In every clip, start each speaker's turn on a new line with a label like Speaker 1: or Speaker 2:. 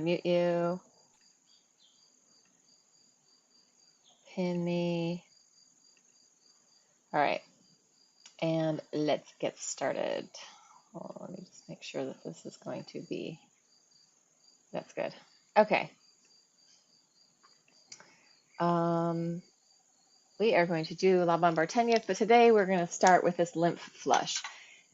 Speaker 1: unmute you. Pin me. All right, and let's get started. Oh, let me just make sure that this is going to be, that's good. Okay. We are going to do Laban Bartenieff, but today we're going to start with this lymph flush.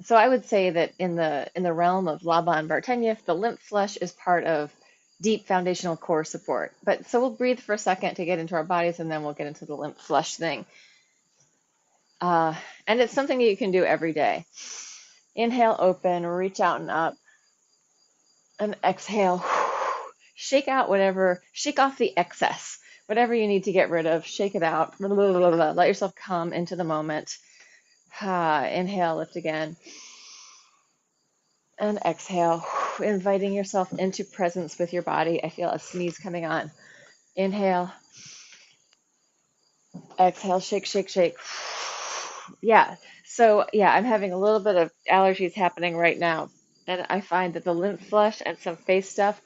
Speaker 1: So I would say that in the realm of Laban Bartenieff, the lymph flush is part of deep foundational core support. But so we'll breathe for a second to get into our bodies, and then we'll get into the lymph flush thing. And it's something that you can do every day. Inhale, open, reach out and up, and exhale. Shake out whatever, shake off the excess. Whatever you need to get rid of, shake it out. Let yourself come into the moment. Inhale, lift again. And exhale, inviting yourself into presence with your body. I feel a sneeze coming on. Inhale. Exhale, shake, shake, shake. Yeah. So, yeah, I'm having a little bit of allergies happening right now. And I find that the lymph flush and some face stuff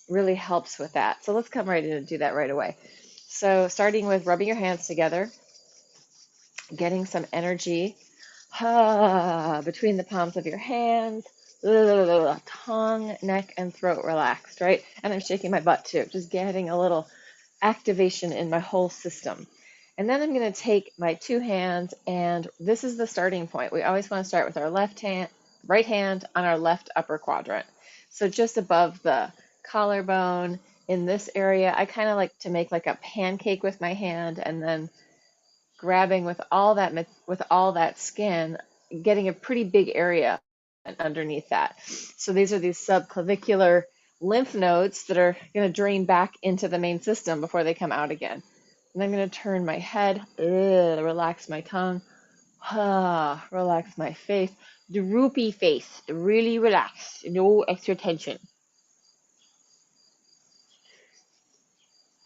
Speaker 1: really helps with that. So let's come right in and do that right away. So starting with rubbing your hands together, getting some energy between the palms of your hands, tongue, neck, and throat relaxed, right? And I'm shaking my butt too, just getting a little activation in my whole system. And then I'm going to take my two hands, and this is the starting point. We always want to start with our right hand on our left upper quadrant. So just above the collarbone in this area, I kind of like to make like a pancake with my hand, and then grabbing with all that skin, getting a pretty big area underneath that. So these are these subclavicular lymph nodes that are going to drain back into the main system before they come out again. And I'm going to turn my head, relax my tongue, relax my face, droopy face, really relax, no extra tension.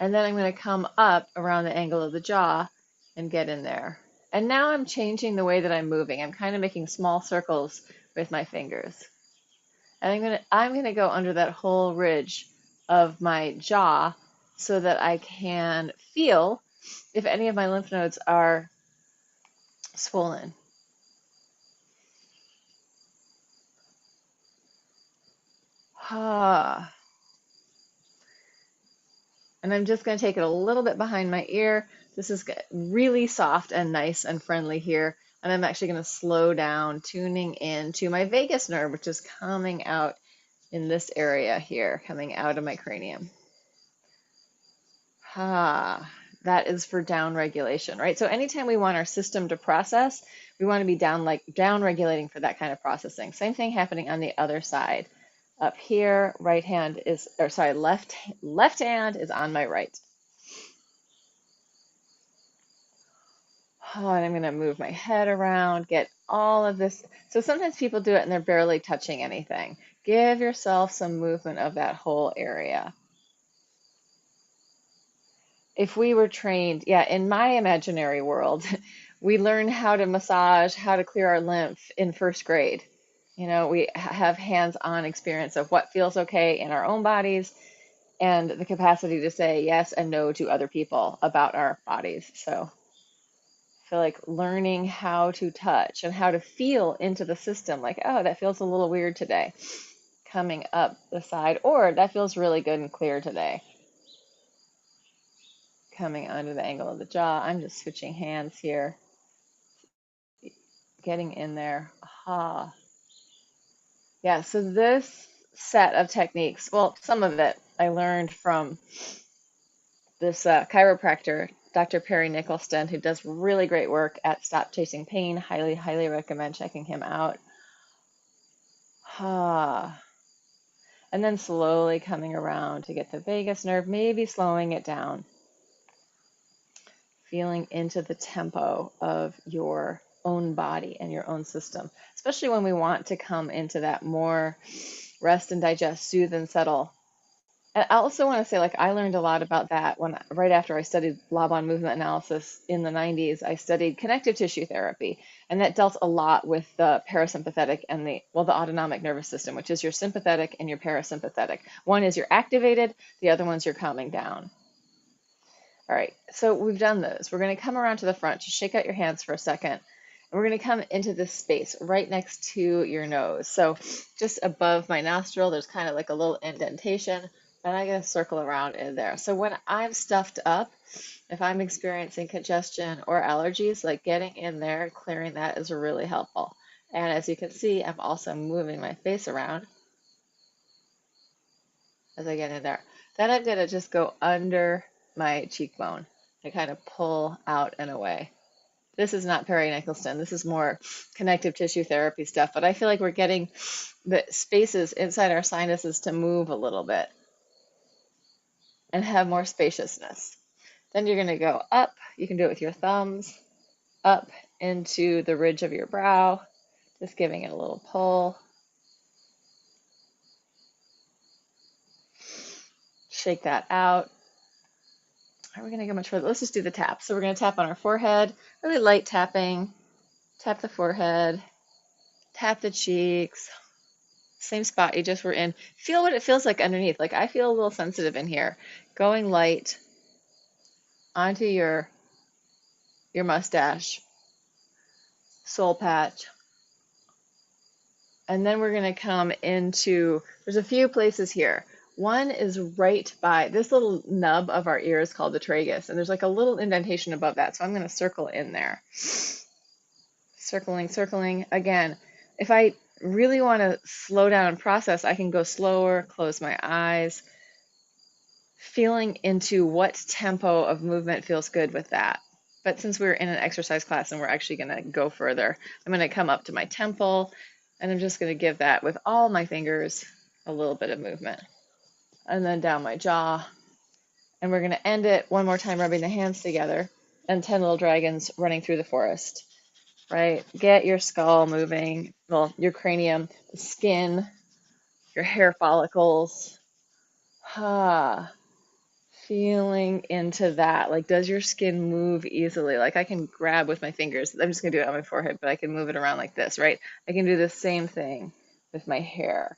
Speaker 1: And then I'm going to come up around the angle of the jaw and get in there. And now I'm changing the way that I'm moving. I'm kind of making small circles with my fingers. And I'm gonna go under that whole ridge of my jaw so that I can feel if any of my lymph nodes are swollen. And I'm just going to take it a little bit behind my ear. This is really soft and nice and friendly here. And I'm actually going to slow down, tuning in to my vagus nerve, which is coming out in this area here, coming out of my cranium. That is for down regulation, right? So anytime we want our system to process, we want to be down regulating for that kind of processing. Same thing happening on the other side. Up here, left hand is on my right. And I'm going to move my head around, get all of this. So sometimes people do it and they're barely touching anything. Give yourself some movement of that whole area. If we were trained, in my imaginary world, we learn how to massage, how to clear our lymph in first grade. You know, we have hands-on experience of what feels okay in our own bodies and the capacity to say yes and no to other people about our bodies. So I feel like learning how to touch and how to feel into the system, like, oh, that feels a little weird today, coming up the side, or that feels really good and clear today, coming under the angle of the jaw. I'm just switching hands here, getting in there. Yeah, so this set of techniques, well, some of it I learned from this chiropractor, Dr. Perry Nicholson, who does really great work at Stop Chasing Pain. Highly, highly recommend checking him out. And then slowly coming around to get the vagus nerve, maybe slowing it down. Feeling into the tempo of your own body and your own system, especially when we want to come into that more rest and digest, soothe and settle And I also want to say, like, I learned a lot about that when right after I studied Laban movement analysis in the 90s. I studied connective tissue therapy, and that dealt a lot with the parasympathetic and the autonomic nervous system, which is your sympathetic and your parasympathetic. One is you're activated, the other one's you're calming down. All right, so we've done those. We're going to come around to the front. Just shake out your hands for a second. And we're going to come into this space right next to your nose. So just above my nostril, there's kind of like a little indentation. And I'm going to circle around in there. So when I'm stuffed up, if I'm experiencing congestion or allergies, like getting in there and clearing that is really helpful. And as you can see, I'm also moving my face around as I get in there. Then I'm going to just go under my cheekbone and kind of pull out and away. This is not periankle stem. This is more connective tissue therapy stuff, but I feel like we're getting the spaces inside our sinuses to move a little bit and have more spaciousness. Then you're going to go up. You can do it with your thumbs, up into the ridge of your brow, just giving it a little pull. Shake that out. Are we going to go much further? Let's just do the tap. So we're going to tap on our forehead, really light tapping. Tap the forehead, tap the cheeks, same spot you just were in. Feel what it feels like underneath. Like I feel a little sensitive in here. Going light onto your mustache, soul patch. And then we're going to come into, there's a few places here. One is right by this little nub of our ear is called the tragus, and there's like a little indentation above that. So I'm going to circle in there. Circling, circling. Again, if I really want to slow down and process, I can go slower, close my eyes, feeling into what tempo of movement feels good with that. But since we're in an exercise class and we're actually going to go further, I'm going to come up to my temple, and I'm just going to give that with all my fingers a little bit of movement. And then down my jaw. And we're going to end it one more time rubbing the hands together and 10 little dragons running through the forest. Right? Get your skull moving, well, your cranium, the skin, your hair follicles. Feeling into that. Like, does your skin move easily? Like, I can grab with my fingers. I'm just going to do it on my forehead, but I can move it around like this, right? I can do the same thing with my hair.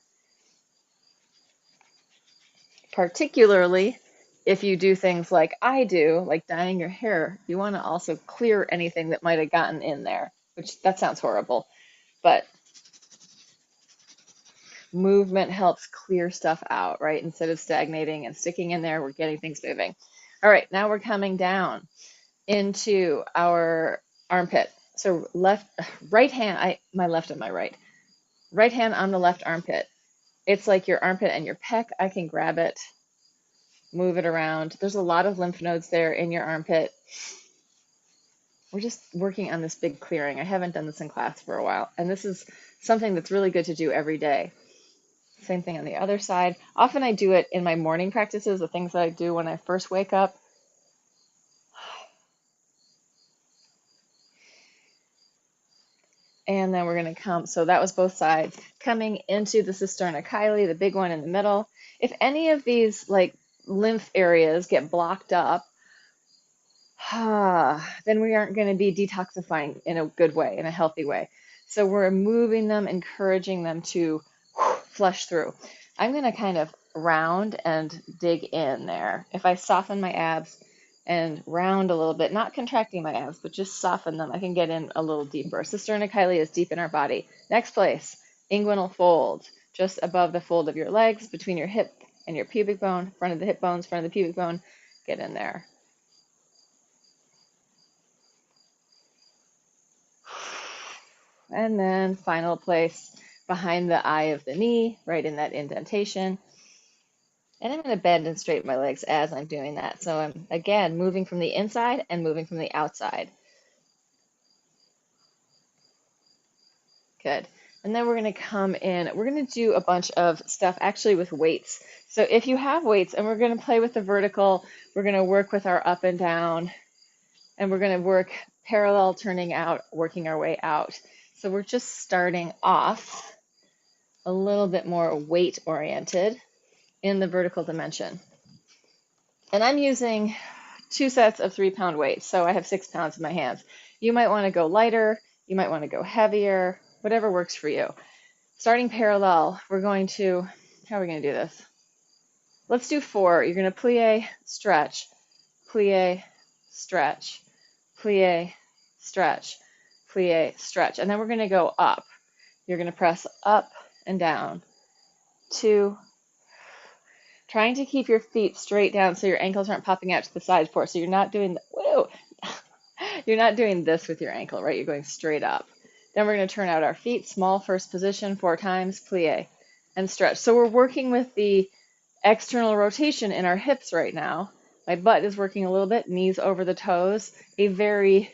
Speaker 1: Particularly if you do things like I do, like dyeing your hair, you want to also clear anything that might have gotten in there, which that sounds horrible, but movement helps clear stuff out, right? Instead of stagnating and sticking in there, we're getting things moving. All right, now we're coming down into our armpit. So right hand, my left and my right. Right hand on the left armpit. It's like your armpit and your pec. I can grab it, move it around. There's a lot of lymph nodes there in your armpit. We're just working on this big clearing. I haven't done this in class for a while, and this is something that's really good to do every day. Same thing on the other side. Often I do it in my morning practices, the things that I do when I first wake up. And then we're going to come, so that was both sides, coming into the cisterna chyli, the big one in the middle. If any of these like lymph areas get blocked up, then we aren't going to be detoxifying in a good way, in a healthy way. So we're moving them, encouraging them to flush through. I'm going to kind of round and dig in there. If I soften my abs and round a little bit, not contracting my abs, but just soften them, I can get in a little deeper. Cisterna chyli is deep in our body. Next place, inguinal folds, just above the fold of your legs, between your hip and your pubic bone, front of the hip bones, front of the pubic bone. Get in there. And then final place, behind the eye of the knee, right in that indentation. And I'm going to bend and straighten my legs as I'm doing that. So I'm, again, moving from the inside and moving from the outside. Good. And then we're going to come in. We're going to do a bunch of stuff actually with weights. So if you have weights, and we're going to play with the vertical, we're going to work with our up and down, and we're going to work parallel turning out, working our way out. So we're just starting off a little bit more weight oriented in the vertical dimension. And I'm using 2 sets of 3-pound weights, so I have 6 pounds in my hands. You might want to go lighter, you might want to go heavier, whatever works for you. Starting parallel, we're going to, how are we going to do this? Let's do 4. You're going to plie, stretch, plie, stretch, plie, stretch, plie, stretch. And then we're going to go up. You're going to press up and down. 2. Trying to keep your feet straight down so your ankles aren't popping out to the sides for. So you're not doing, whoa, you're not doing this with your ankle, right? You're going straight up. Then we're going to turn out our feet, small first position, 4 times, plie, and stretch. So we're working with the external rotation in our hips right now. My butt is working a little bit, knees over the toes, a very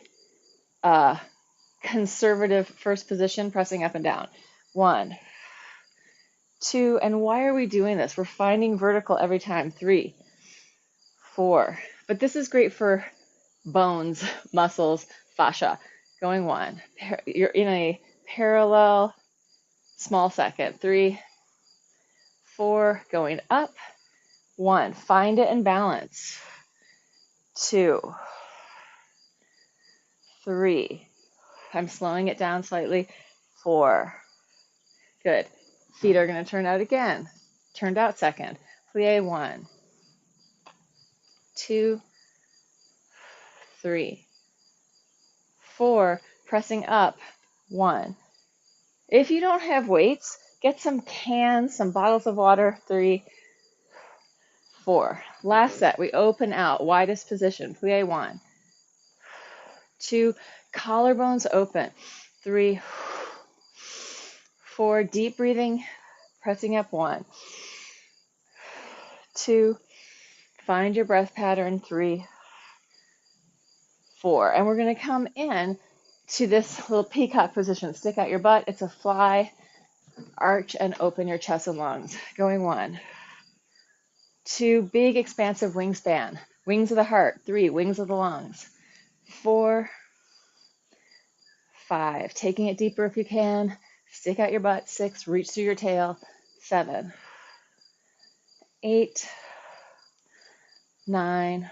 Speaker 1: conservative first position, pressing up and down. 1, 2, and why are we doing this? We're finding vertical every time. 3, 4. But this is great for bones, muscles, fascia. Going 1. You're in a parallel small second. 3, 4. Going up. 1. Find it and balance. 2, 3. I'm slowing it down slightly. 4. Good. Feet are going to turn out again. Turned out second. Plie 1, 2, 3, 4. Pressing up. 1. If you don't have weights, get some cans, some bottles of water. 3, 4. Last set. We open out. Widest position. Plie 1, 2. Collarbones open. 3, 4. Deep breathing. Pressing up. 1, 2. Find your breath pattern. 3, 4. And we're going to come in to this little peacock position. Stick out your butt. It's a fly. Arch and open your chest and lungs. Going 1, 2. Big expansive wingspan. Wings of the heart. 3. Wings of the lungs. 4, 5. Taking it deeper if you can. Stick out your butt. 6. Reach through your tail. 7, 8, 9,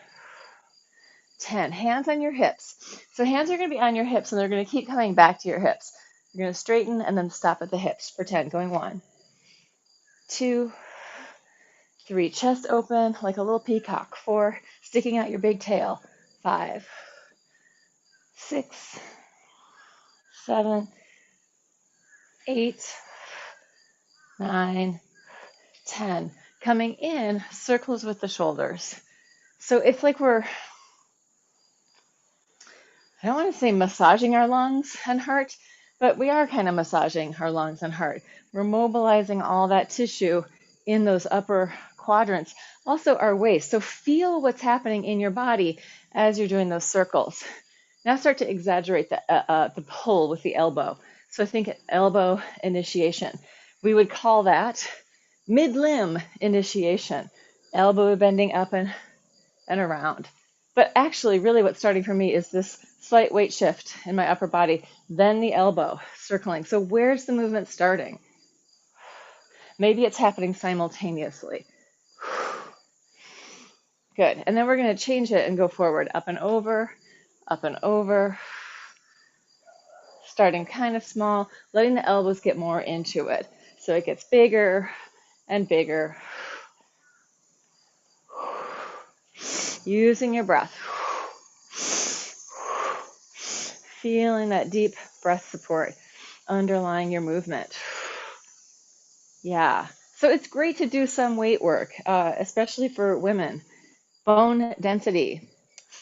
Speaker 1: 10. Hands on your hips. So hands are going to be on your hips and they're going to keep coming back to your hips. You're going to straighten and then stop at the hips for 10. Going 1, 2, 3. Chest open like a little peacock. 4. Sticking out your big tail. 5, 6, 7, 8, 9, 10. Coming in, circles with the shoulders. So it's like I don't want to say massaging our lungs and heart, but we are kind of massaging our lungs and heart. We're mobilizing all that tissue in those upper quadrants. Also our waist. So feel what's happening in your body as you're doing those circles. Now start to exaggerate the pull with the elbow. So think elbow initiation. We would call that mid-limb initiation. Elbow bending up and around. But actually, really what's starting for me is this slight weight shift in my upper body, then the elbow circling. So where's the movement starting? Maybe it's happening simultaneously. Good. And then we're going to change it and go forward, up and over, starting kind of small, letting the elbows get more into it. So it gets bigger and bigger. Using your breath. Feeling that deep breath support underlying your movement. Yeah. So it's great to do some weight work, especially for women. Bone density,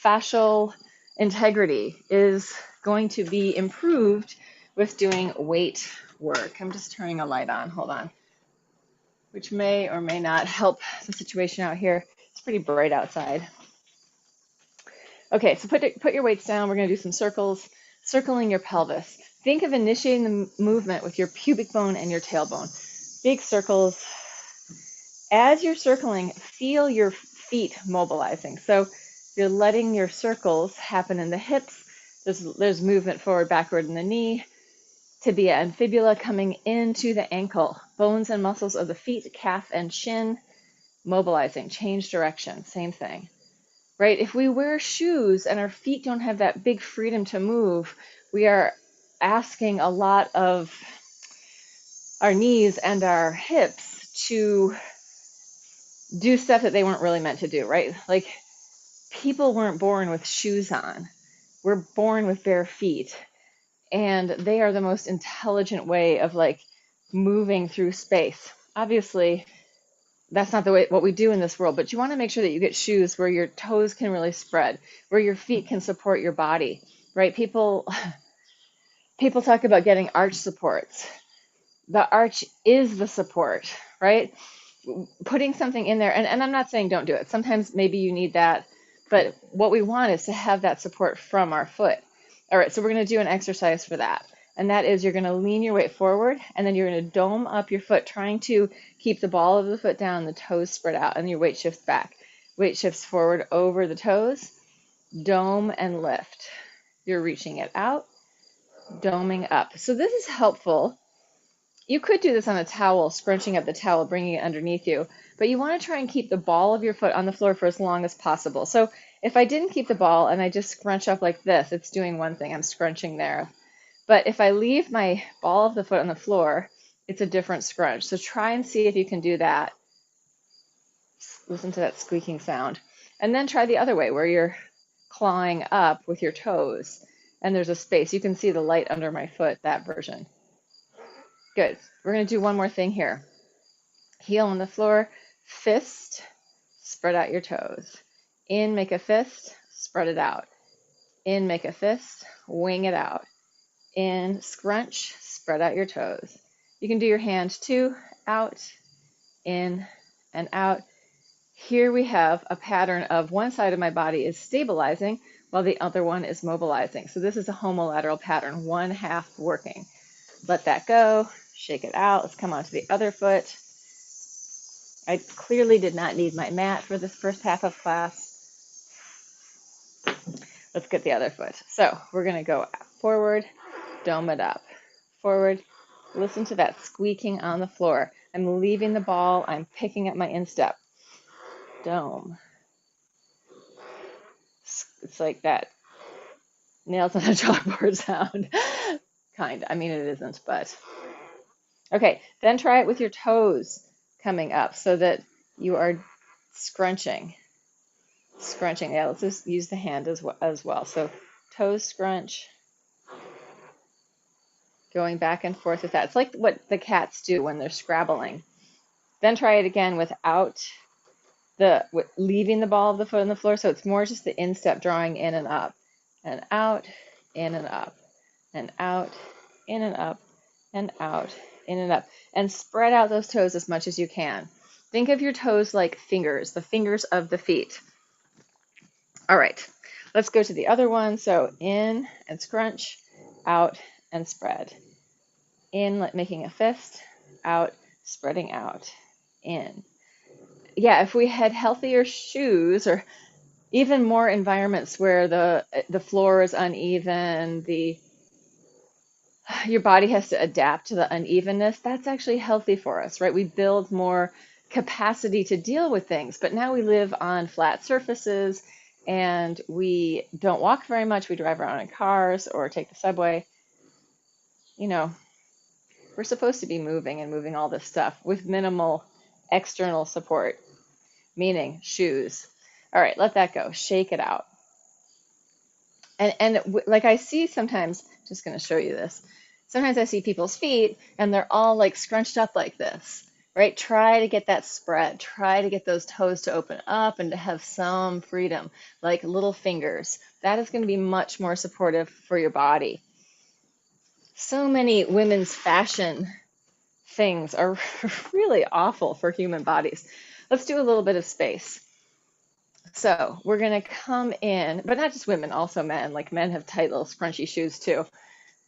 Speaker 1: fascial integrity is going to be improved with doing weight work. I'm just turning a light on. Hold on. Which may or may not help the situation out here. It's pretty bright outside. Okay, so put your weights down. We're going to do some circles, circling your pelvis. Think of initiating the movement with your pubic bone and your tailbone. Big circles. As you're circling, feel your feet mobilizing. So you're letting your circles happen in the hips. There's movement forward, backward in the knee. Tibia and fibula coming into the ankle. Bones and muscles of the feet, calf and shin. mobilizing, change direction, same thing, right? If we wear shoes and our feet don't have that big freedom to move, we are asking a lot of our knees and our hips to do stuff that they weren't really meant to do, right? Like people weren't born with shoes on. We're born with bare feet, and they are the most intelligent way of like moving through space. Obviously, that's not the way what we do in this world, but you want to make sure that you get shoes where your toes can really spread, where your feet can support your body, right? People talk about getting arch supports. The arch is the support, right? Putting something in there, and I'm not saying don't do it. Sometimes maybe you need that, but what we want is to have that support from our foot. All right, so we're going to do an exercise for that. And that is you're going to lean your weight forward, and then you're going to dome up your foot, trying to keep the ball of the foot down, the toes spread out, and your weight shifts back. Weight shifts forward over the toes, dome and lift. You're reaching it out, doming up. So this is helpful. You could do this on a towel, scrunching up the towel, bringing it underneath you, but you want to try and keep the ball of your foot on the floor for as long as possible. So if I didn't keep the ball and I just scrunch up like this, it's doing one thing, I'm scrunching there. But if I leave my ball of the foot on the floor, it's a different scrunch. So try and see if you can do that. Listen to that squeaking sound. And then try the other way where you're clawing up with your toes and there's a space. You can see the light under my foot, that version. Good. We're going to do one more thing here. Heel on the floor, fist, spread out your toes. In, make a fist, spread it out. In, make a fist, wing it out. In, scrunch, spread out your toes. You can do your hand too, out, in, and out. Here we have a pattern of one side of my body is stabilizing while the other one is mobilizing. So this is a homolateral pattern, one half working. Let that go, shake it out. Let's come on to the other foot. I clearly did not need my mat for this first half of class. Let's get the other foot. So we're going to go forward, dome it up, forward. Listen to that squeaking on the floor. I'm leaving the ball. I'm picking up my instep. Dome. It's like that nails on a chalkboard sound. Kind. I mean, it isn't, but. Okay, then try it with your toes coming up so that you are scrunching. Scrunching. Yeah, let's just use the hand as well. So toes scrunch. Going back and forth with that. It's like what the cats do when they're scrabbling. Then try it again without leaving the ball of the foot on the floor. So it's more just the instep drawing in and up and out, in and up and out, in and up and out, in and up. And spread out those toes as much as you can. Think of your toes like fingers, the fingers of the feet. All right, let's go to the other one. So in and scrunch, out and spread. In, making a fist, out, spreading out, in. Yeah, if we had healthier shoes or even more environments where the floor is uneven, your body has to adapt to the unevenness, that's actually healthy for us, right? We build more capacity to deal with things, but now we live on flat surfaces and we don't walk very much. We drive around in cars or take the subway. You know, we're supposed to be moving and moving all this stuff with minimal external support, meaning shoes. All right, let that go. Shake it out. And like I see sometimes, just going to show you this. Sometimes I see people's feet and they're all like scrunched up like this, right? Try to get that spread. Try to get those toes to open up and to have some freedom, like little fingers. That is going to be much more supportive for your body. So many women's fashion things are really awful for human bodies. Let's do a little bit of space. So we're going to come in, but not just women, also men. Like men have tight little scrunchy shoes too.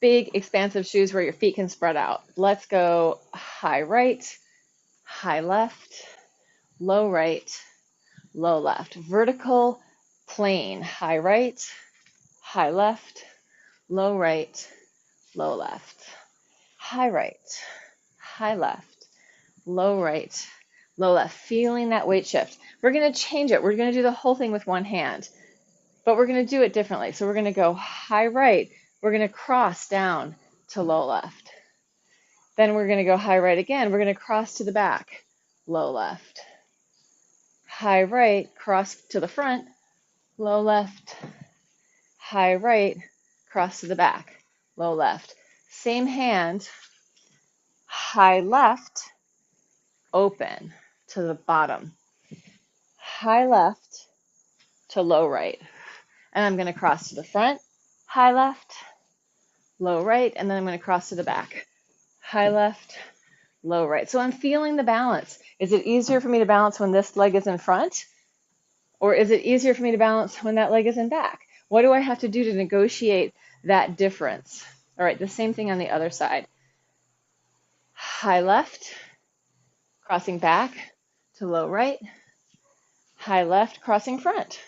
Speaker 1: Big, expansive shoes where your feet can spread out. Let's go high right, high left, low right, low left. Vertical plane, high right, high left, low right, low left. High right, high left, low right, low left, feeling that weight shift. We're going to change it. We're going to do the whole thing with one hand, but we're going to do it differently. So we're going to go high right. We're going to cross down to low left. Then we're going to go high right again. We're going to cross to the back, low left. High right, cross to the front, low left. High right, cross to the back, low left. Same hand, high left, open to the bottom. High left to low right. And I'm going to cross to the front, high left, low right, and then I'm going to cross to the back. High left, low right. So I'm feeling the balance. Is it easier for me to balance when this leg is in front? Or is it easier for me to balance when that leg is in back? What do I have to do to negotiate that difference? All right, the same thing on the other side. High left, crossing back to low right. High left, crossing front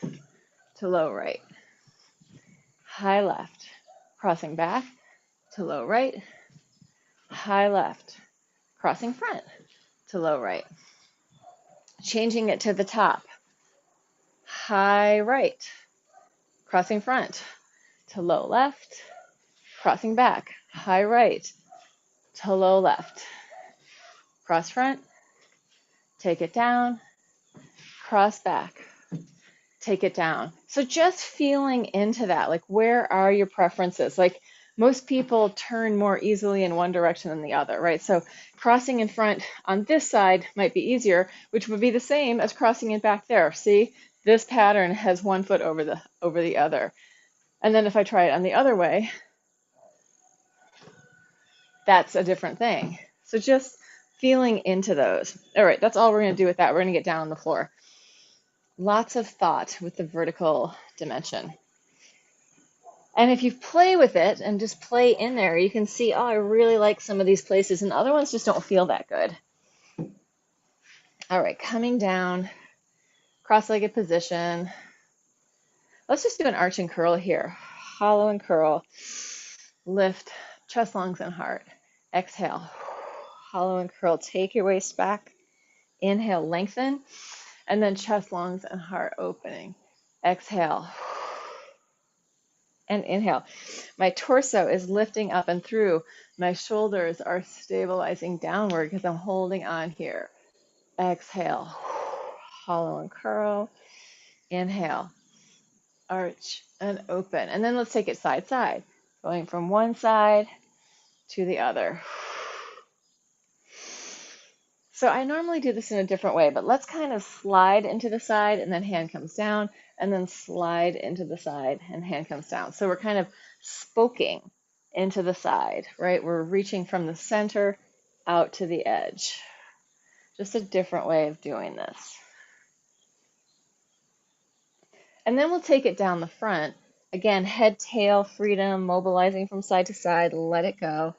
Speaker 1: to low right. High left, crossing back to low right. High left, crossing front to low right. Changing it to the top. High right, crossing front to low left, crossing back. High right to low left. Cross front, take it down, cross back, take it down. So just feeling into that, like where are your preferences? Like most people turn more easily in one direction than the other, right? So crossing in front on this side might be easier, which would be the same as crossing it back there. See, this pattern has one foot over the other. And then if I try it on the other way, that's a different thing. So just feeling into those. All right, that's all we're going to do with that. We're going to get down on the floor. Lots of thought with the vertical dimension. And if you play with it and just play in there, you can see, oh, I really like some of these places, and other ones just don't feel that good. All right, coming down, cross-legged position. Let's just do an arch and curl here. Hollow and curl. Lift, chest, lungs, and heart. Exhale. Hollow and curl. Take your waist back. Inhale, lengthen. And then chest, lungs, and heart opening. Exhale. And inhale. My torso is lifting up and through. My shoulders are stabilizing downward because I'm holding on here. Exhale. Hollow and curl. Inhale. Arch and open. And then let's take it side side. Going from one side to the other. So I normally do this in a different way, but let's kind of slide into the side and then hand comes down, and then slide into the side and hand comes down. So we're kind of spoking into the side, right? We're reaching from the center out to the edge. Just a different way of doing this. And then we'll take it down the front. Again, head, tail, freedom, mobilizing from side to side. Let it go.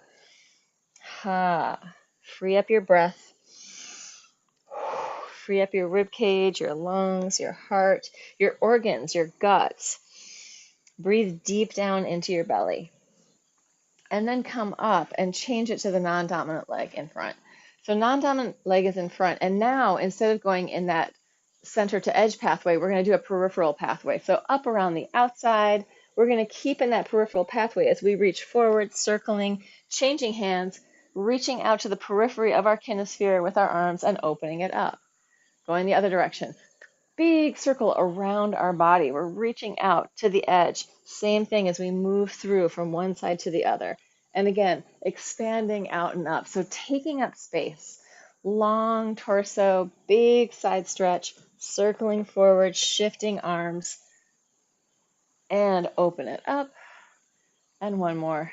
Speaker 1: Free up your breath. Free up your rib cage, your lungs, your heart, your organs, your guts. Breathe deep down into your belly. And then come up and change it to the non-dominant leg in front. So non-dominant leg is in front. And now, instead of going in that center to edge pathway, we're going to do a peripheral pathway. So up around the outside, we're going to keep in that peripheral pathway as we reach forward, circling, changing hands, reaching out to the periphery of our kinesphere with our arms and opening it up. Going the other direction. Big circle around our body. We're reaching out to the edge. Same thing as we move through from one side to the other. And again, expanding out and up. So taking up space. Long torso, big side stretch, circling forward, shifting arms. And open it up. And one more.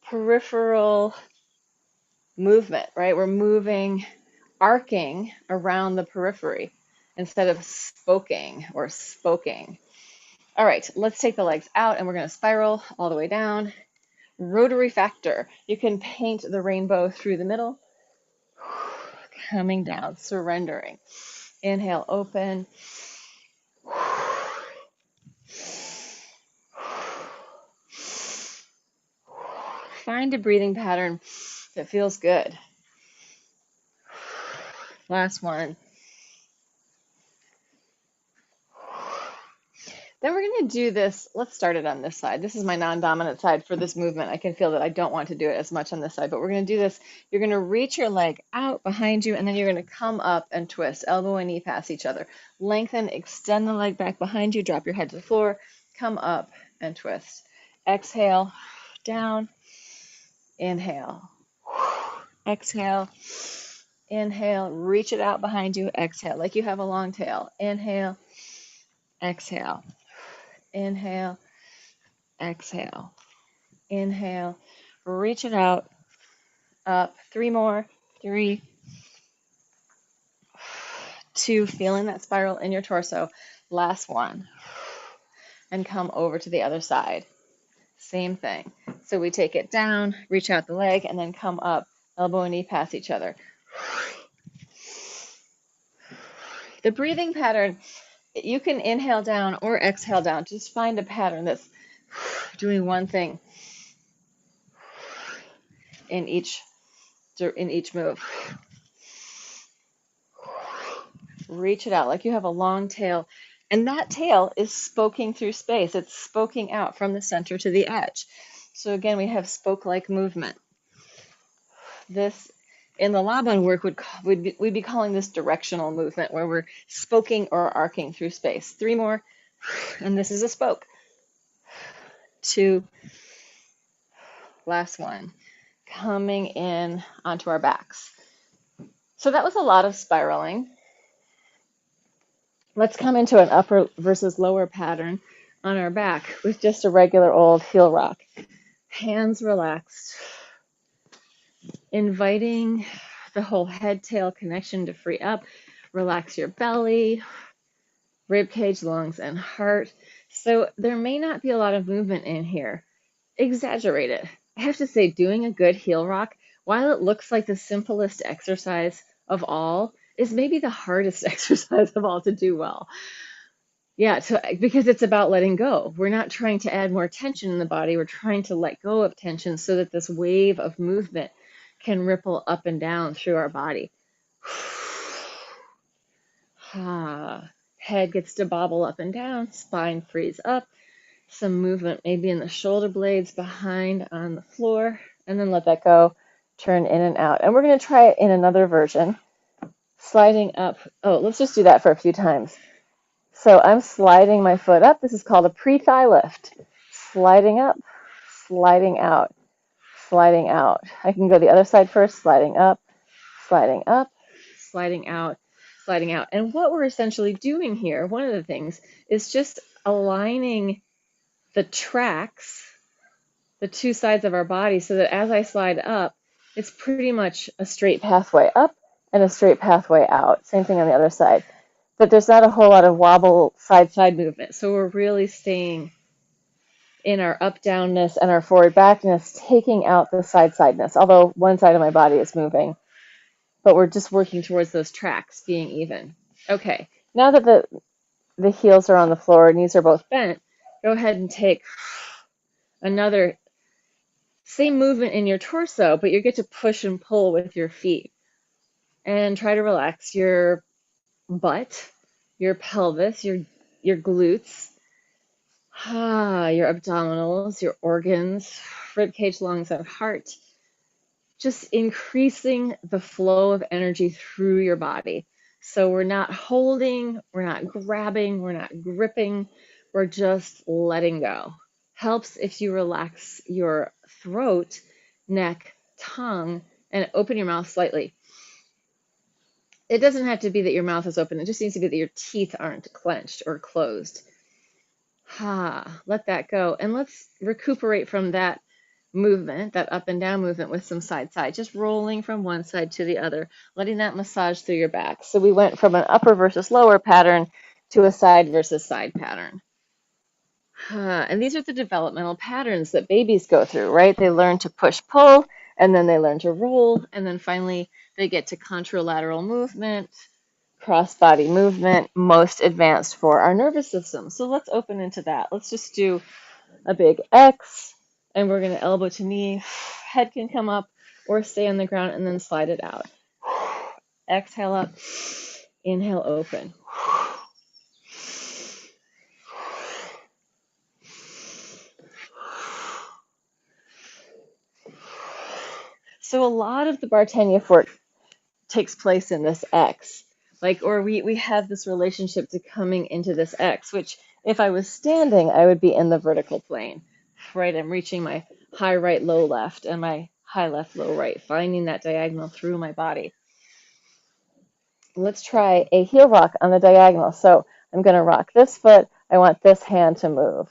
Speaker 1: Peripheral movement, right? We're moving, arcing around the periphery instead of spoking or spoking. All right, let's take the legs out and we're going to spiral all the way down. Rotary factor. You can paint the rainbow through the middle. Coming down, surrendering. Inhale, open. Find a breathing pattern that feels good. Last one. Then we're going to do this. Let's start it on this side. This is my non-dominant side for this movement. I can feel that I don't want to do it as much on this side, but we're going to do this. You're going to reach your leg out behind you, and then you're going to come up and twist. Elbow and knee pass each other. Lengthen, extend the leg back behind you. Drop your head to the floor. Come up and twist. Exhale, down. Inhale. Exhale. Inhale. Reach it out behind you. Exhale, like you have a long tail. Inhale. Exhale. Inhale. Exhale. Inhale. Reach it out. Up. 3 more. 3, 2. Feeling that spiral in your torso. Last one. And come over to the other side. Same thing. So we take it down, reach out the leg, and then come up. Elbow and knee pass each other. The breathing pattern, you can inhale down or exhale down. Just find a pattern that's doing one thing in each move. Reach it out like you have a long tail. And that tail is spoking through space. It's spoking out from the center to the edge. So again, we have spoke-like movement. This, in the Laban work, we'd be calling this directional movement, where we're spoking or arcing through space. 3 more, and this is a spoke. 2, last one. Coming in onto our backs. So that was a lot of spiraling. Let's come into an upper versus lower pattern on our back with just a regular old heel rock. Hands relaxed. Inviting the whole head-tail connection to free up. Relax your belly, rib cage, lungs, and heart. So there may not be a lot of movement in here. Exaggerate it. I have to say, doing a good heel rock, while it looks like the simplest exercise of all, is maybe the hardest exercise of all to do well. Yeah, because it's about letting go. We're not trying to add more tension in the body. We're trying to let go of tension so that this wave of movement can ripple up and down through our body. Head gets to bobble up and down, spine frees up. Some movement maybe in the shoulder blades behind on the floor, and then let that go, turn in and out. And we're going to try it in another version, sliding up. Oh, let's just do that for a few times. So I'm sliding my foot up. This is called a pre-thigh lift. Sliding up, sliding out, sliding out. I can go the other side first, sliding up, sliding out, sliding out. And what we're essentially doing here, one of the things, is just aligning the tracks, the two sides of our body, so that as I slide up, it's pretty much a straight pathway up and a straight pathway out. Same thing on the other side. But there's not a whole lot of wobble side-side movement. So we're really staying in our up-downness and our forward-backness, taking out the side-sideness, although one side of my body is moving. But we're just working towards those tracks being even. Okay, now that the heels are on the floor, knees are both bent, go ahead and take another same movement in your torso, but you get to push and pull with your feet. And try to relax your butt, your pelvis, your glutes, your abdominals, your organs, rib cage, lungs, and heart. Just increasing the flow of energy through your body. So we're not holding, we're not grabbing, we're not gripping, we're just letting go. Helps if you relax your throat, neck, tongue, and open your mouth slightly. It doesn't have to be that your mouth is open. It just needs to be that your teeth aren't clenched or closed. Let that go. And let's recuperate from that movement, that up and down movement, with some side-side, just rolling from one side to the other, letting that massage through your back. So we went from an upper versus lower pattern to a side versus side pattern. And these are the developmental patterns that babies go through, right? They learn to push-pull, and then they learn to roll, and then finally they get to contralateral movement, cross-body movement, most advanced for our nervous system. So let's open into that. Let's just do a big X, and we're going to elbow to knee. Head can come up or stay on the ground, and then slide it out. Exhale up. Inhale, open. So a lot of the Bartenieff work takes place in this X. Like, or we have this relationship to coming into this X, which if I was standing, I would be in the vertical plane, right? I'm reaching my high right, low left, and my high left, low right, finding that diagonal through my body. Let's try a heel rock on the diagonal. So I'm going to rock this foot. I want this hand to move.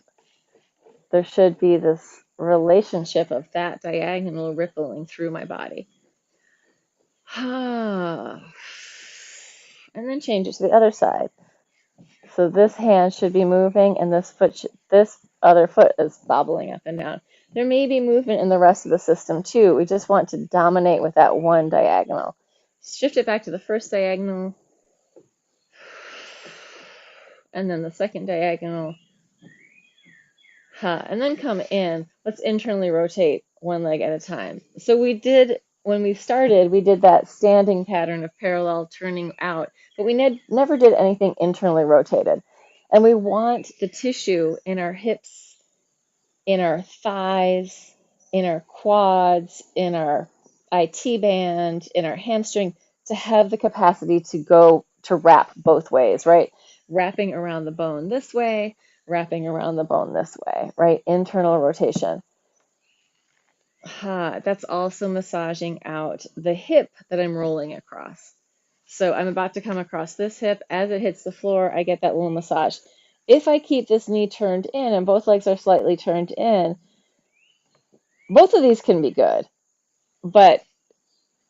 Speaker 1: There should be this relationship of that diagonal rippling through my body. And then change it to the other side. So this hand should be moving, and this other foot is bobbling up and down. There may be movement in the rest of the system too. We just want to dominate with that one diagonal. Shift it back to the first diagonal, and then the second diagonal. And then come in. Let's internally rotate one leg at a time. So when we started, we did that standing pattern of parallel turning out, but we never did anything internally rotated. And we want the tissue in our hips, in our thighs, in our quads, in our IT band, in our hamstring to have the capacity to wrap both ways, right? Wrapping around the bone this way, wrapping around the bone this way, right? Internal rotation. That's also massaging out the hip that I'm rolling across. So I'm about to come across this hip. As it hits the floor, I get that little massage. If I keep this knee turned in and both legs are slightly turned in, both of these can be good, but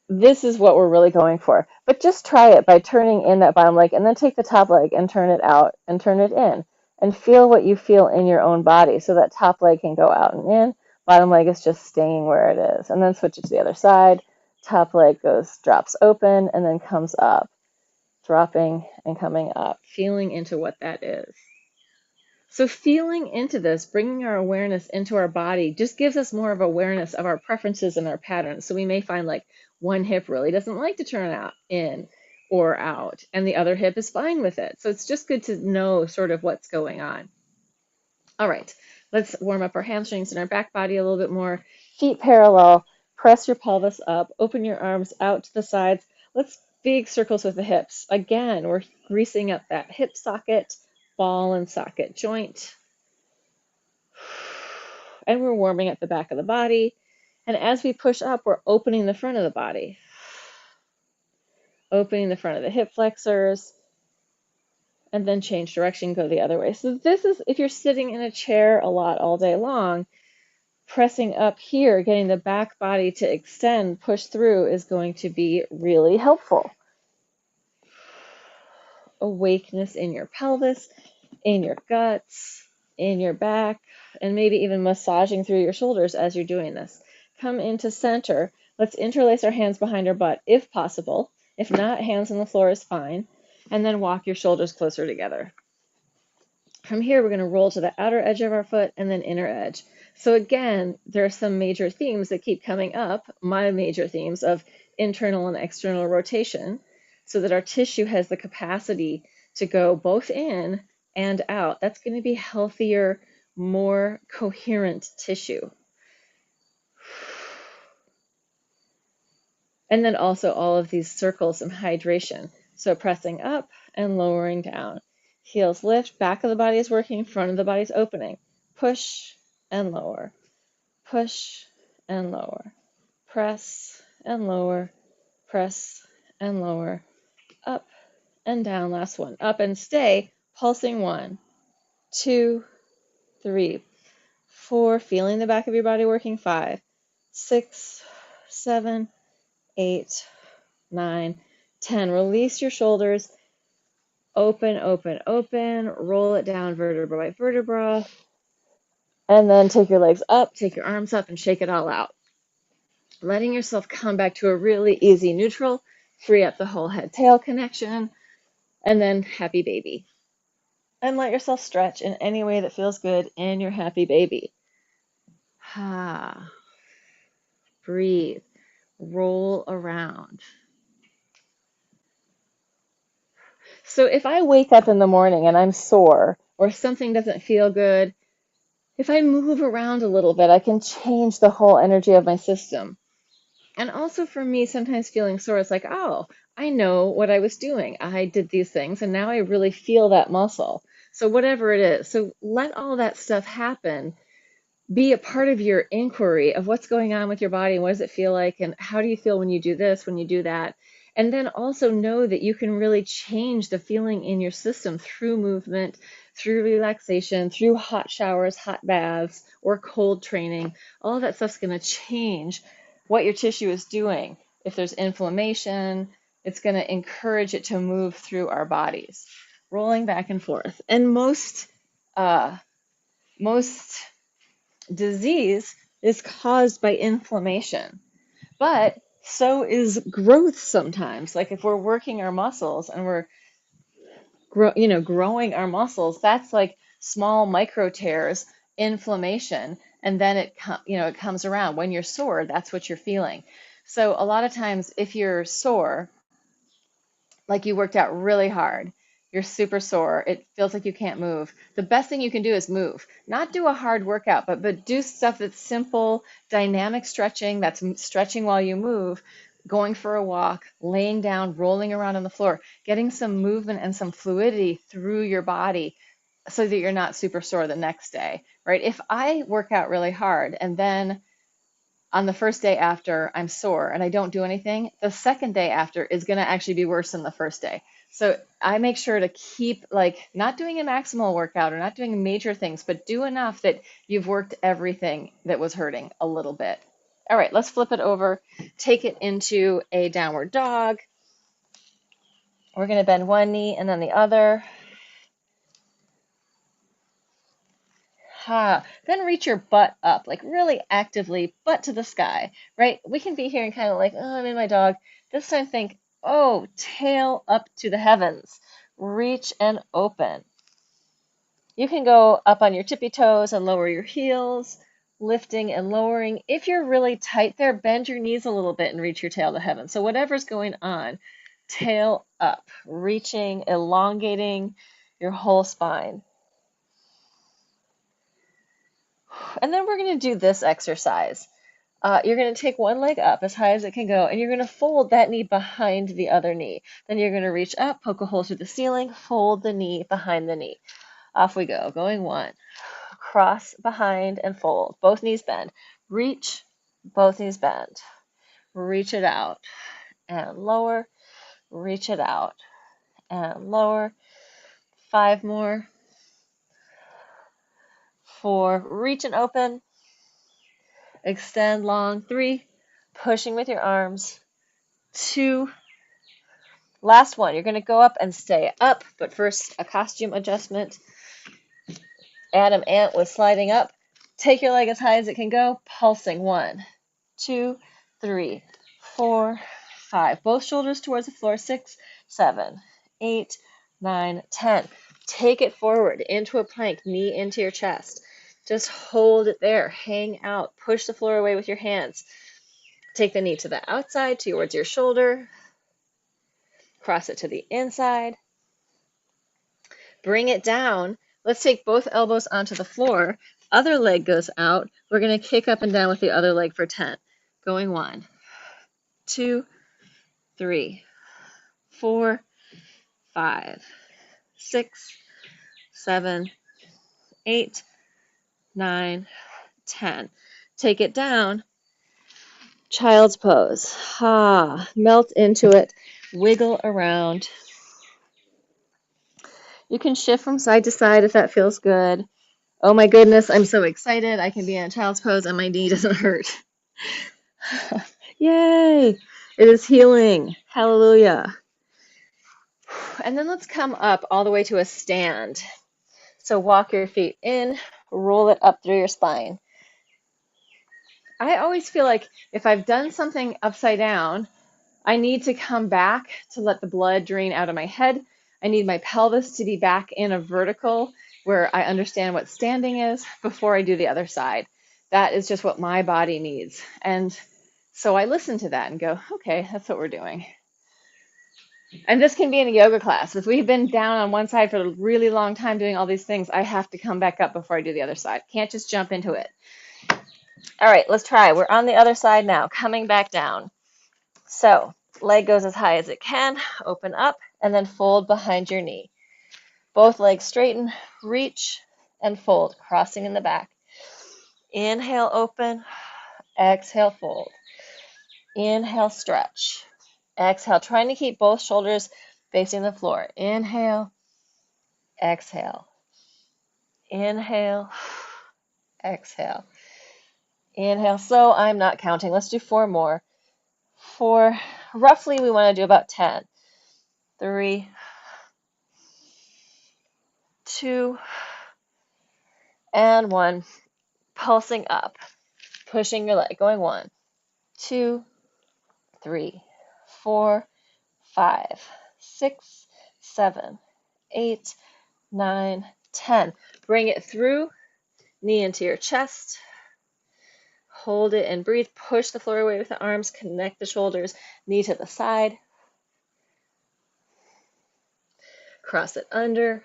Speaker 1: this is what we're really going for. But just try it by turning in that bottom leg and then take the top leg and turn it out and turn it in and feel what you feel in your own body. So that top leg can go out and in, bottom leg is just staying where it is. And then switch it to the other side. Top leg drops open and then comes up, dropping and coming up, feeling into what that is. So feeling into this, bringing our awareness into our body just gives us more of awareness of our preferences and our patterns. So we may find like one hip really doesn't like to turn out in or out, and the other hip is fine with it. So it's just good to know sort of what's going on. All right, let's warm up our hamstrings and our back body a little bit more. Feet parallel, press your pelvis up, open your arms out to the sides. Let's big circles with the hips. Again, we're greasing up that hip socket, ball and socket joint. And we're warming up the back of the body. And as we push up, we're opening the front of the body. Opening the front of the hip flexors. And then change direction, go the other way. So this is, if you're sitting in a chair a lot all day long, pressing up here, getting the back body to extend, push through is going to be really helpful. Awakeness in your pelvis, in your guts, in your back, and maybe even massaging through your shoulders as you're doing this. Come into center. Let's interlace our hands behind our butt if possible. If not, hands on the floor is fine. And then walk your shoulders closer together. From here, we're going to roll to the outer edge of our foot and then inner edge. So again, there are some major themes that keep coming up, my major themes of internal and external rotation, so that our tissue has the capacity to go both in and out. That's going to be healthier, more coherent tissue. And then also all of these circles and hydration. So pressing up and lowering down. Heels lift, back of the body is working, front of the body is opening. Push and lower. Push and lower. Press and lower. Press and lower. Up and down. Last one. Up and stay. Pulsing 1, 2, 3, 4. Feeling the back of your body working. 5, 6, 7, 8, 9, 10. Release your shoulders. Open, open, open. Roll it down vertebra by vertebra. And then take your legs up, take your arms up, and shake it all out. Letting yourself come back to a really easy neutral. Free up the whole head-tail connection. And then happy baby. And let yourself stretch in any way that feels good in your happy baby. Breathe. Roll around. So if I wake up in the morning and I'm sore or something doesn't feel good, if I move around a little bit, I can change the whole energy of my system. And also for me, sometimes feeling sore, it's like, oh, I know what I was doing. I did these things and now I really feel that muscle. So whatever it is, so let all that stuff happen. Be a part of your inquiry of what's going on with your body and what does it feel like and how do you feel when you do this, when you do that. And then also know that you can really change the feeling in your system through movement, through relaxation, through hot showers, hot baths, or cold training. All of that stuff's going to change what your tissue is doing. If there's inflammation, it's going to encourage it to move through our bodies, rolling back and forth. And most disease is caused by inflammation, but so is growth sometimes. Like if we're working our muscles and we're growing our muscles, that's like small micro tears, inflammation, and then it comes around. When you're sore, that's what you're feeling. So a lot of times if you're sore, like you worked out really hard, you're super sore, it feels like you can't move. The best thing you can do is move. Not do a hard workout, but do stuff that's simple, dynamic stretching, that's stretching while you move, going for a walk, laying down, rolling around on the floor, getting some movement and some fluidity through your body so that you're not super sore the next day, right? If I work out really hard and then on the first day after I'm sore and I don't do anything, the second day after is going to actually be worse than the first day. So I make sure to keep like not doing a maximal workout or not doing major things, but do enough that you've worked everything that was hurting a little bit. All right, let's flip it over. Take it into a downward dog. We're going to bend one knee and then the other. Then reach your butt up, like really actively, butt to the sky, right? We can be here and kind of like, oh, I'm in my dog. This time think, oh, tail up to the heavens. Reach and open. You can go up on your tippy toes and lower your heels, lifting and lowering. If you're really tight there, bend your knees a little bit and reach your tail to heaven. So whatever's going on, tail up, reaching, elongating your whole spine. And then we're going to do this exercise. You're going to take one leg up as high as it can go, and you're going to fold that knee behind the other knee. Then you're going to reach up, poke a hole through the ceiling, fold the knee behind the knee. Off we go. Going one. Cross behind and fold. Both knees bend. Reach, both knees bend. Reach it out and lower. Reach it out and lower. 5 more. 4. Reach and open. Extend long. 3. Pushing with your arms. 2. Last one. You're going to go up and stay up, but first a costume adjustment. Adam Ant was sliding up. Take your leg as high as it can go, pulsing. 1, 2, 3, 4, 5. Both shoulders towards the floor. 6, 7, 8, 9, 10. Take it forward into a plank, knee into your chest. Just hold it there. Hang out. Push the floor away with your hands. Take the knee to the outside, towards your shoulder. Cross it to the inside. Bring it down. Let's take both elbows onto the floor. Other leg goes out. We're going to kick up and down with the other leg for 10. Going 1, 2, 3, 4, 5, 6, 7, 8, 9, 10. Take it down. Child's pose. Melt into it. Wiggle around. You can shift from side to side if that feels good. Oh my goodness, I'm so excited. I can be in child's pose and my knee doesn't hurt. Yay! It is healing. Hallelujah. And then let's come up all the way to a stand. So walk your feet in, roll it up through your spine. I always feel like if I've done something upside down, I need to come back to let the blood drain out of my head. I need my pelvis to be back in a vertical where I understand what standing is before I do the other side. That is just what my body needs. And so I listen to that and go, okay, that's what we're doing. And this can be in a yoga class. If we've been down on one side for a really long time doing all these things, I have to come back up before I do the other side. Can't just jump into it. All right, let's try. We're on the other side now, coming back down. So leg goes as high as it can, open up, and then fold behind your knee. Both legs straighten, reach, and fold, crossing in the back. Inhale, open. Exhale, fold. Inhale, stretch. Exhale, trying to keep both shoulders facing the floor. Inhale, exhale. Inhale, exhale. Inhale. So I'm not counting. Let's do 4 more. 4. Roughly, we want to do about 10. 3, 2, and 1. Pulsing up. Pushing your leg. Going 1, 2, 3, 4, 5, 6, 7, 8, 9, 10. Bring it through. Knee into your chest. Hold it and breathe. Push the floor away with the arms. Connect the shoulders. Knee to the side. Cross it under.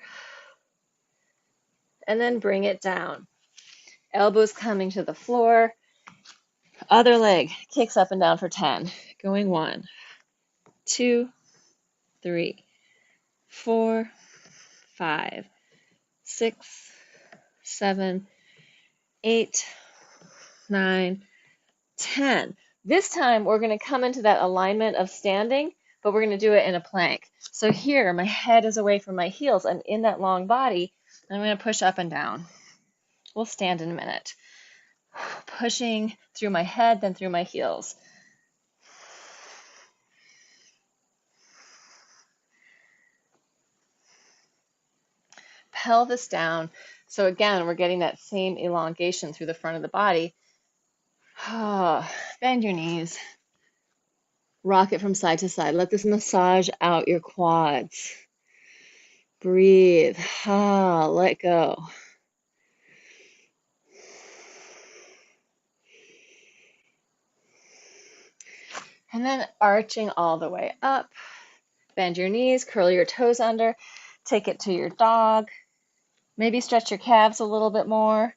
Speaker 1: And then bring it down. Elbows coming to the floor. Other leg kicks up and down for 10. Going 1, 2, 3, 4, 5, 6, 7, 8, 9, 10. This time we're going to come into that alignment of standing, but we're going to do it in a plank. So here, my head is away from my heels, and in that long body, I'm going to push up and down. We'll stand in a minute. Pushing through my head, then through my heels. Pelvis down. So again, we're getting that same elongation through the front of the body. Bend your knees. Rock it from side to side. Let this massage out your quads. Breathe. Let go. And then arching all the way up. Bend your knees, curl your toes under, take it to your dog. Maybe stretch your calves a little bit more.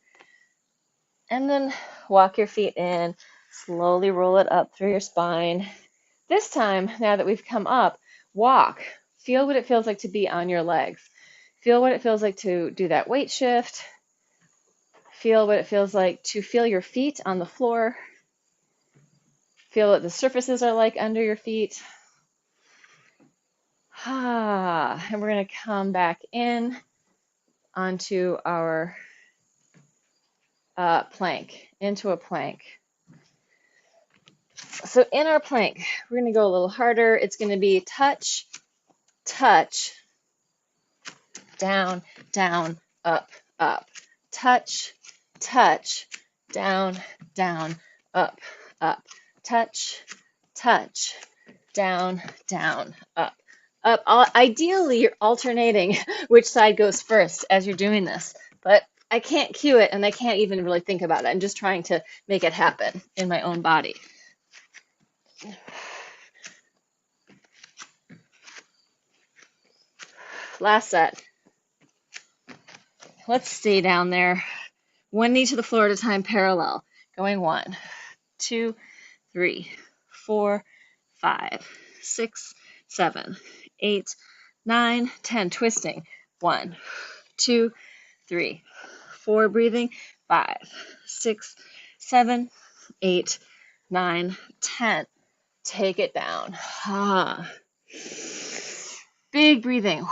Speaker 1: And then walk your feet in. Slowly roll it up through your spine. This time, now that we've come up, walk. Feel what it feels like to be on your legs. Feel what it feels like to do that weight shift. Feel what it feels like to feel your feet on the floor. Feel what the surfaces are like under your feet. And we're going to come back in onto our plank, into a plank. So in our plank, we're going to go a little harder. It's going to be touch, touch, down, down, up, up. Touch, touch, down, down, up, up. Touch, touch, down, down, up, up. Ideally, you're alternating which side goes first as you're doing this, but I can't cue it and I can't even really think about it. I'm just trying to make it happen in my own body. Last set. Let's stay down there. 1 knee to the floor at a time, parallel. Going 1, 2, 3, 4, 5, 6, 7, 8, 9, 10. Twisting. 1, 2, 3, 4. Breathing. 5, 6, 7, 8, 9, 10. Take it down. Big breathing.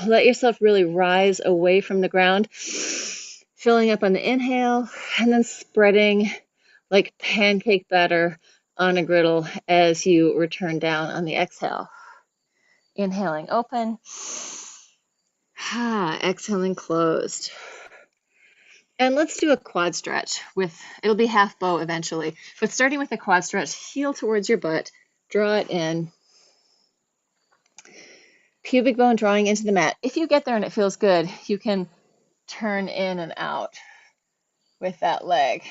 Speaker 1: Let yourself really rise away from the ground. Filling up on the inhale and then spreading like pancake batter on a griddle as you return down on the exhale. Inhaling open. Exhaling closed. And let's do a quad stretch it'll be half bow eventually, but starting with a quad stretch, heel towards your butt, draw it in. Pubic bone drawing into the mat. If you get there and it feels good, you can turn in and out with that leg.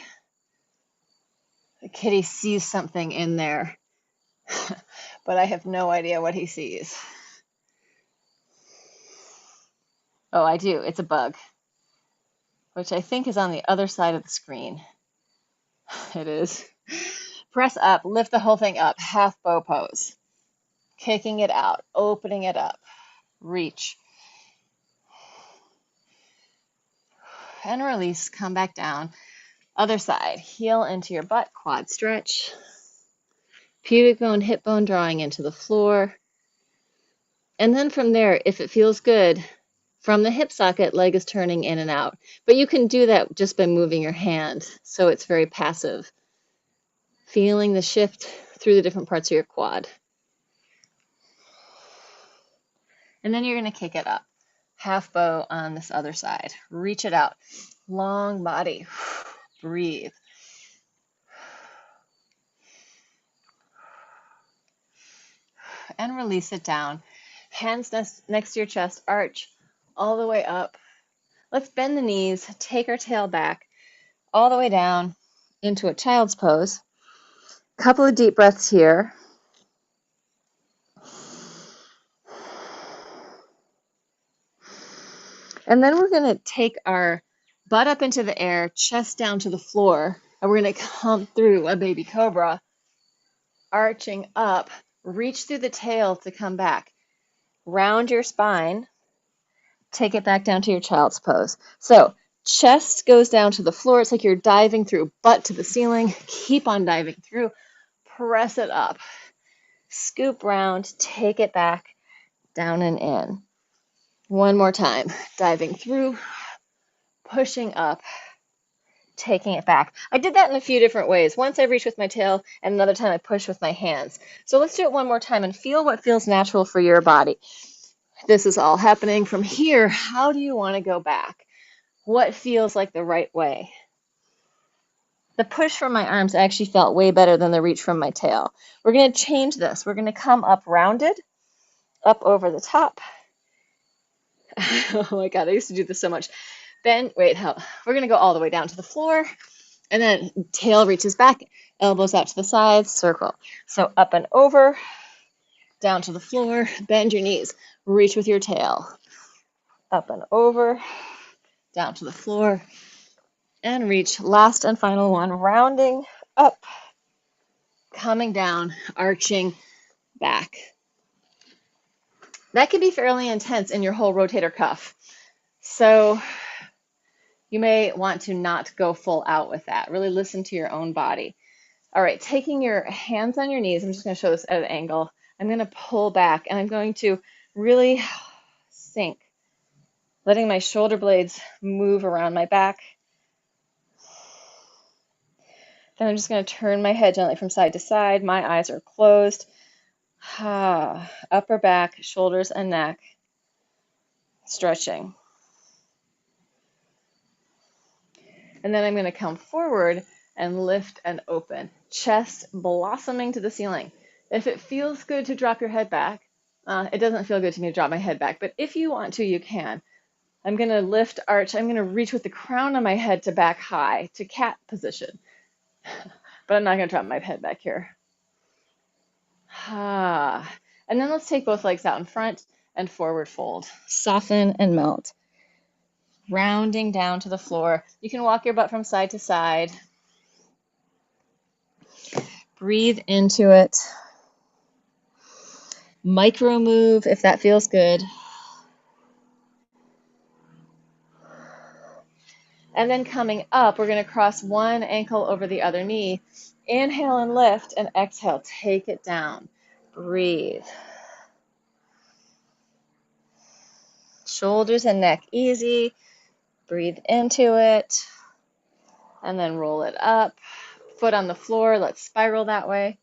Speaker 1: The kitty sees something in there, but I have no idea what he sees. Oh, I do. It's a bug, which I think is on the other side of the screen. It is. Press up, lift the whole thing up, half bow pose. Kicking it out, opening it up. Reach. And release, come back down. Other side, heel into your butt, quad stretch. Pubic bone, hip bone drawing into the floor. And then from there, if it feels good, from the hip socket, leg is turning in and out. But you can do that just by moving your hand, so it's very passive. Feeling the shift through the different parts of your quad. And then you're going to kick it up. Half bow on this other side. Reach it out. Long body. Breathe. And release it down. Hands next to your chest, arch all the way up. Let's bend the knees, take our tail back all the way down into a child's pose. Couple of deep breaths here. And then we're going to take our butt up into the air, chest down to the floor, and we're going to come through a baby cobra, arching up, reach through the tail to come back. Round your spine, take it back down to your child's pose. So chest goes down to the floor. It's like you're diving through, butt to the ceiling. Keep on diving through. Press it up. Scoop round, take it back, down and in. One more time. Diving through, pushing up, taking it back. I did that in a few different ways. Once I reached with my tail, and another time I push with my hands. So let's do it one more time and feel what feels natural for your body. This is all happening from here. How do you want to go back? What feels like the right way? The push from my arms actually felt way better than the reach from my tail. We're going to change this. We're going to come up rounded, up over the top. Oh my God, I used to do this so much. Then, wait, we're going to go all the way down to the floor, and then tail reaches back, elbows out to the sides, circle. So up and over, down to the floor, bend your knees, reach with your tail. Up and over, down to the floor, and reach. Last and final one, rounding up, coming down, arching back. That can be fairly intense in your whole rotator cuff. So you may want to not go full out with that. Really listen to your own body. All right, taking your hands on your knees, I'm just going to show this at an angle. I'm going to pull back, and I'm going to really sink, letting my shoulder blades move around my back. Then I'm just going to turn my head gently from side to side. My eyes are closed. Upper back, shoulders and neck, stretching. And then I'm going to come forward and lift and open, chest blossoming to the ceiling. If it feels good to drop your head back, it doesn't feel good to me to drop my head back, but if you want to, you can. I'm going to lift, arch. I'm going to reach with the crown of my head to back high, to cat position. But I'm not going to drop my head back here. And then let's take both legs out in front and forward fold. Soften and melt. Rounding down to the floor. You can walk your butt from side to side. Breathe into it. Micro move if that feels good. And then coming up, we're going to cross one ankle over the other knee. Inhale and lift, and exhale, take it down. Breathe. Shoulders and neck easy. Breathe into it. And then roll it up. Foot on the floor. Let's spiral that way.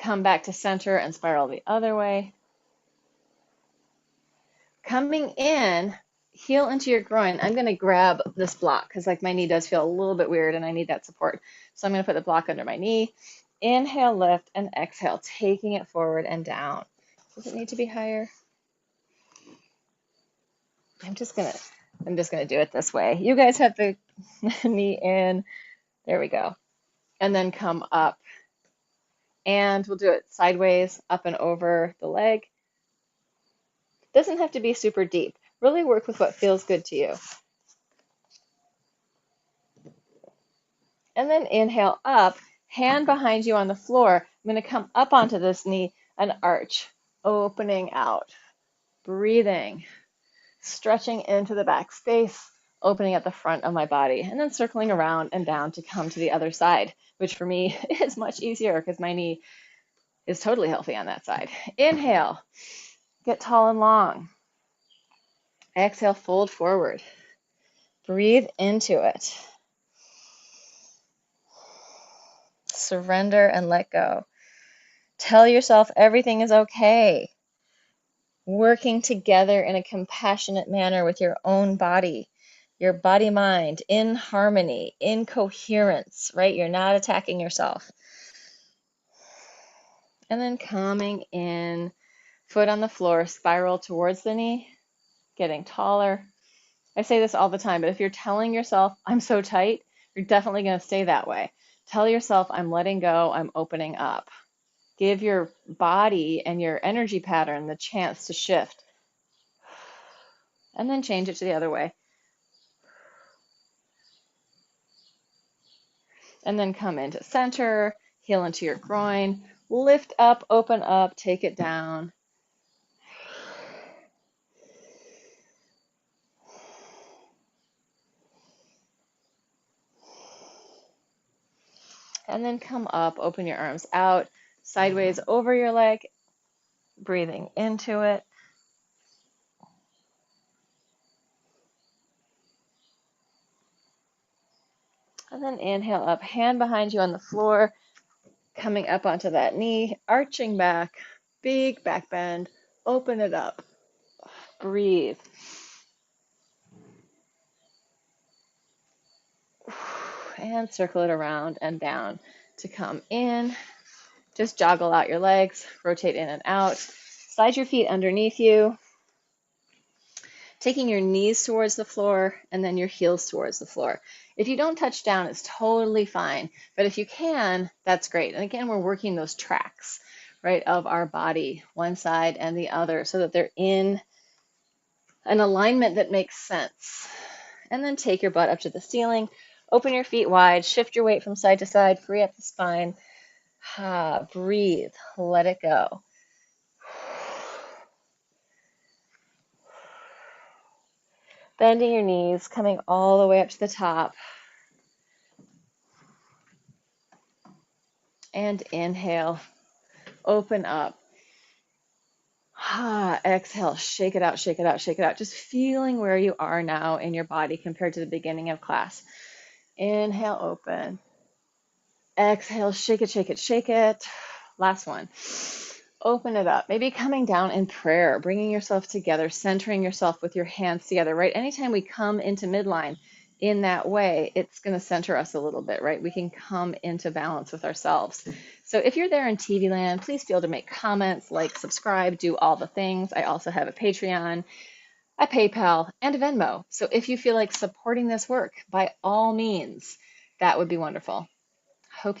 Speaker 1: Come back to center and spiral the other way. Coming in, heel into your groin. I'm going to grab this block because like my knee does feel a little bit weird and I need that support. So I'm going to put the block under my knee. Inhale, lift, and exhale, taking it forward and down. Does it need to be higher? I'm just gonna do it this way. You guys have the knee in. There we go. And then come up And we'll do it sideways, up and over the leg. Doesn't have to be super deep. Really work with what feels good to you. And then inhale up, hand behind you on the floor. I'm going to come up onto this knee and arch, opening out, breathing, stretching into the back space, opening at the front of my body, and then circling around and down to come to the other side, which for me is much easier because my knee is totally healthy on that side. Inhale, get tall and long. Exhale, fold forward. Breathe into it. Surrender and let go. Tell yourself everything is okay. Working together in a compassionate manner with your own body, your body-mind, in harmony, in coherence, right? You're not attacking yourself. And then coming in, foot on the floor, spiral towards the knee, getting taller. I say this all the time, but if you're telling yourself, I'm so tight, you're definitely going to stay that way. Tell yourself, I'm letting go, I'm opening up. Give your body and your energy pattern the chance to shift. And then change it to the other way. And then come into center, heel into your groin, lift up, open up, take it down. And then come up, open your arms out, sideways over your leg, breathing into it. And then inhale up, hand behind you on the floor, coming up onto that knee, arching back, big back bend, open it up, breathe. And circle it around and down to come in. Just joggle out your legs, rotate in and out. Slide your feet underneath you, taking your knees towards the floor and then your heels towards the floor. If you don't touch down, it's totally fine. But if you can, that's great. And again, we're working those tracks, right, of our body, one side and the other, so that they're in an alignment that makes sense. And then take your butt up to the ceiling, open your feet wide, shift your weight from side to side, free up the spine. Breathe, let it go. Bending your knees, coming all the way up to the top. And inhale, open up. Exhale, shake it out, shake it out, shake it out. Just feeling where you are now in your body compared to the beginning of class. Inhale, open. Exhale, shake it, shake it, shake it. Last one. Open it up. Maybe coming down in prayer, bringing yourself together, centering yourself with your hands together, right? Anytime we come into midline in that way, it's going to center us a little bit, right? We can come into balance with ourselves. So if you're there in TV land, please feel to make comments, like, subscribe, do all the things. I also have a Patreon, a PayPal, and a Venmo. So if you feel like supporting this work, by all means, that would be wonderful. Hope you